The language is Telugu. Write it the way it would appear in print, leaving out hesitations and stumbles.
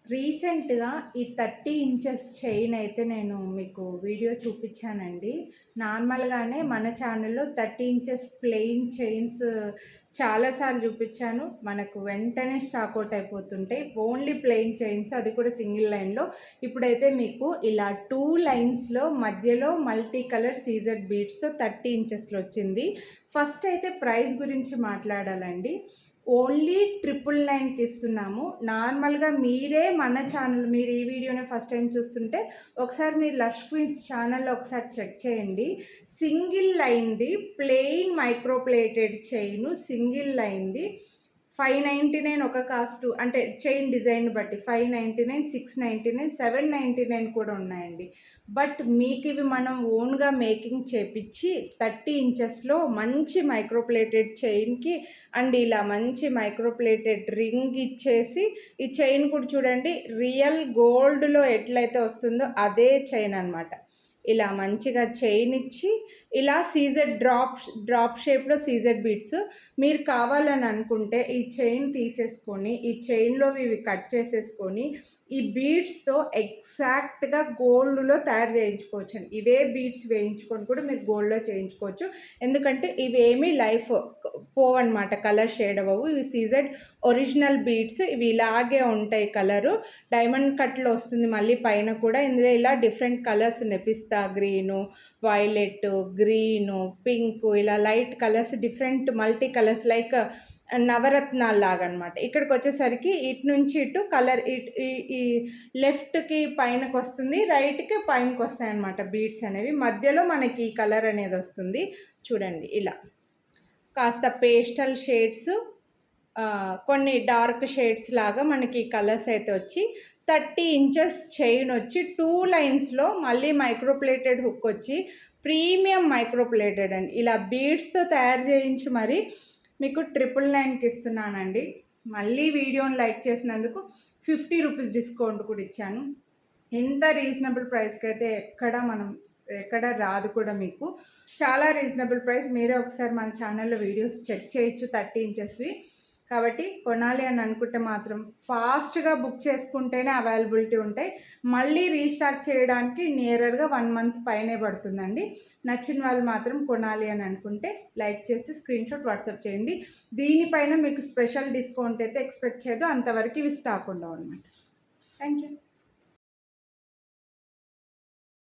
రీసెంట్‌గా ఈ 30 ఇంచెస్ చైన్ అయితే నేను మీకు వీడియో చూపించానండి. నార్మల్‌గానే మన ఛానల్‌లో 30 ఇంచెస్ ప్లెయిన్ చైన్స్ చాలా సార్లు చూపించాను. మనకు వెంటనే స్టాక్ ఔట్ అయిపోతుంటాయి. ఓన్లీ ప్లెయిన్ చైన్స్, అది కూడా సింగిల్ లైన్‌లో. ఇప్పుడైతే మీకు ఇలా 2 లైన్స్‌లో మధ్యలో మల్టీ కలర్ సీజర్ బీడ్స్‌తో 30 ఇంచెస్‌లో వచ్చింది. ఫస్ట్ అయితే ప్రైస్ గురించి మాట్లాడాలండి. ఓన్లీ 999కి ఇస్తున్నాము. నార్మల్‌గా మీరే మన ఛానల్, మీరు ఈ వీడియోనే ఫస్ట్ టైం చూస్తుంటే ఒకసారి మీరు లష్ క్వీన్స్ ఛానల్‌లో ఒకసారి చెక్ చేయండి. సింగిల్ లైన్‌ది plain micro plated chain, single లైన్‌ది 599 ఒక కాస్టు, అంటే చైన్ డిజైన్ బట్టి 599, 699, 799 కూడా ఉన్నాయండి. బట్ మీకు ఇవి మనం ఓన్గా మేకింగ్ చేపించి 30 ఇంచెస్లో మంచి మైక్రోప్లేటెడ్ చైన్కి అండ్ ఇలా మంచి మైక్రోప్లేటెడ్ రింగ్ ఇచ్చేసి, ఈ చైన్ కూడా చూడండి రియల్ గోల్డ్లో ఎట్లయితే వస్తుందో అదే చైన్ అనమాట. ఇలా మంచిగా చైన్ ఇచ్చి ఇలా సీజెడ్ డ్రాప్ షేప్లో సీజెడ్ బీడ్స్. మీరు కావాలని అనుకుంటే ఈ చైన్ తీసేసుకొని ఈ చైన్లోవి ఇవి కట్ చేసేసుకొని ఈ బీడ్స్తో ఎగ్జాక్ట్గా గోల్డ్లో తయారు చేయించుకోవచ్చండి. ఇవే బీడ్స్ వేయించుకొని కూడా మీరు గోల్డ్లో చేయించుకోవచ్చు. ఎందుకంటే ఇవేమీ లైఫ్ పోవన్నమాట, కలర్ షేడ్ అవ్వవు. ఇవి సీజెడ్ ఒరిజినల్ బీడ్స్, ఇవి ఇలాగే ఉంటాయి. కలరు డైమండ్ కట్లో వస్తుంది మళ్ళీ పైన కూడా. ఇందులో ఇలా డిఫరెంట్ కలర్స్ ఉన్నాయి, పిస్తా గ్రీను, వైలెట్, గ్రీను, పింక్, ఇలా light colours, different multi colours like నవరత్నాలు లాగా అనమాట. ఇక్కడికి వచ్చేసరికి ఇటు నుంచి ఇటు కలర్ ఈ లెఫ్ట్కి పైనకి వస్తుంది, రైట్కి పైనకి వస్తాయి అన్నమాట బీడ్స్ అనేవి. మధ్యలో మనకి ఈ కలర్ అనేది వస్తుంది చూడండి. ఇలా కాస్త పేస్టల్ షేడ్స్, కొన్ని డార్క్ షేడ్స్ లాగా మనకి ఈ కలర్స్ అయితే వచ్చి 30 ఇంచెస్ చైన్ వచ్చి 2 లైన్స్లో మళ్ళీ మైక్రోప్లేటెడ్ హుక్ వచ్చి ప్రీమియం మైక్రోప్లేటెడ్ అండి. ఇలా బీడ్స్తో తయారు చేయించి మరి మీకు 999కి ఇస్తున్నానండి. మళ్ళీ వీడియోని లైక్ చేసినందుకు 50 రూపీస్ డిస్కౌంట్ కూడా ఇచ్చాను. ఇంత రీజనబుల్ ప్రైస్కి అయితే ఎక్కడ రాదు కూడా. మీకు చాలా రీజనబుల్ ప్రైస్. మీరే ఒకసారి మన ఛానల్లో వీడియోస్ చెక్ చేయొచ్చు 30 ఇంచెస్వి. కాబట్టి కొనాలి అని అనుకుంటే మాత్రం ఫాస్ట్గా బుక్ చేసుకుంటేనే అవైలబిలిటీ ఉంటాయి. మళ్ళీ రీస్టాక్ చేయడానికి నియరర్గా 1 మంత్ పైనే పడుతుందండి. నచ్చిన వాళ్ళు మాత్రం కొనాలి అని అనుకుంటే లైక్ చేసి స్క్రీన్షాట్ వాట్సాప్ చేయండి. దీనిపైన మీకు స్పెషల్ డిస్కౌంట్ అయితే ఎక్స్పెక్ట్ చేయదు, అంతవరకు ఇవి స్టాక్ ఉండవు అనమాట. Thank you.